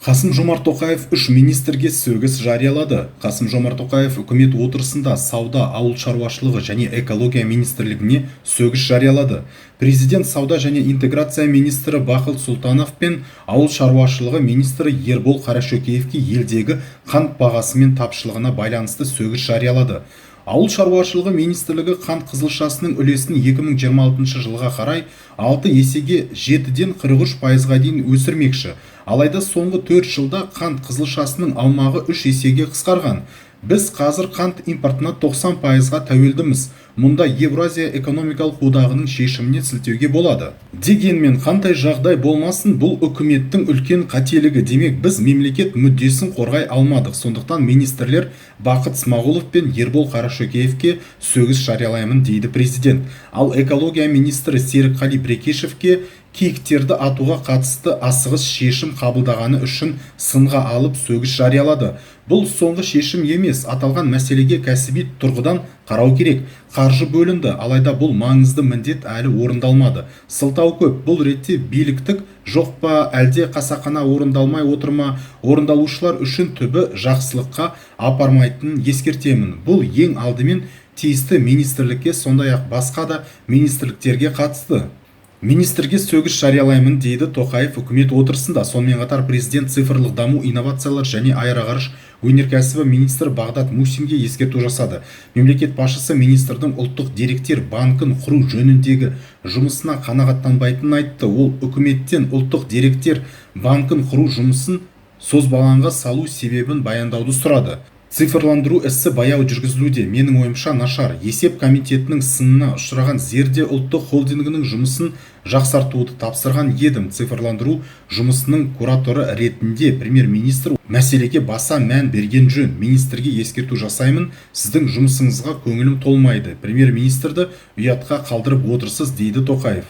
Қасым-Жомарт Тоқаев 3 министрге сөгіс жариялады. Қасым-Жомарт Тоқаев үкімет отырысында сауда, ауыл шаруашылығы және экология министрлігіне сөгіс жариялады. Президент сауда және интеграция министрі Бақыт Сұлтанов пен ауыл шаруашылығы министрі Ербол Қарашөкеевке елдегі қант бағасы мен тапшылығына байланысты сөгіс жариялады. Ауыл шаруашылығы министрлігі қант қызылшасының үлесін 2026 жылға қарай 6 есеге 7-ден 43%-ға дейін өсірмекші. Алайда соңғы 4 жылда қант қызылшасының аумағы 3 есеге қысқарған. Біз қазір қант импортына 90%-ға тәуелдіміз. Мұнда Евразия экономикалық одағының шешіміне сілтеуге болады. Дегенмен қандай жағдай болмасын, бұл үкіметтің үлкен қателігі. Демек, біз мемлекет мүддесін қорғай алмадық. Сондықтан министрлер Бақыт Смағұлов пен Ербол Қарашөкеевке сөгіс жариялаймын дейді президент. Ал экология министрі Серікқали Прекешевке киіктерді атуға қатысты асығыс шешім қабылдағаны үшін сынға алып сөгіс жариялады. Бұл соңғы шешім емес, аталған мәселеге кәсіби тұрғыдан қарау керек. Қаржы бөлінді, алайда бұл маңызды міндет әлі орындалмады. Сылтау көп. Бұл ретте биліктік жоқ па, әлде қасақана орындалмай отырма? Орындалушылар үшін түбі жақсылыққа апармайтынын ескертемін. Бұл ең алдымен тиісті министрлікке, сондай-ақ басқа да министрліктерге қатысты. Министрге сөгіс жариялаймын дейді Тоқаев үкімет отырысында. Сонымен қатар президент цифрлық даму, инновациялар және аэроғарыш өнеркәсібі министрі Бағдат Мусинге ескерту жасады. Мемлекет басшысы министрдің ұлттық деректер банкін құру жөніндегі жұмысына қанағаттанбайтынын айтты. Ол үкіметтен ұлттық деректер банкін құру жұмысын созбалаңға салу себебін баяндауды сұрады. Цифрландыру ісі баяу жүргізілуде. Менің ойымша нашар. Есеп комитетінің сынына ұшыраған Зерде ұлттық холдингінің жұмысын жақсартуды тапсырған едім. Цифрландыру жұмысының кураторы ретінде премьер-министр мәселеге баса мән берген жөн. Министрге ескерту жасаймын, сіздің жұмысыңызға көңілім толмайды. Премьер-министрді ұятқа қалдырып отырсыз, дейді Тоқаев.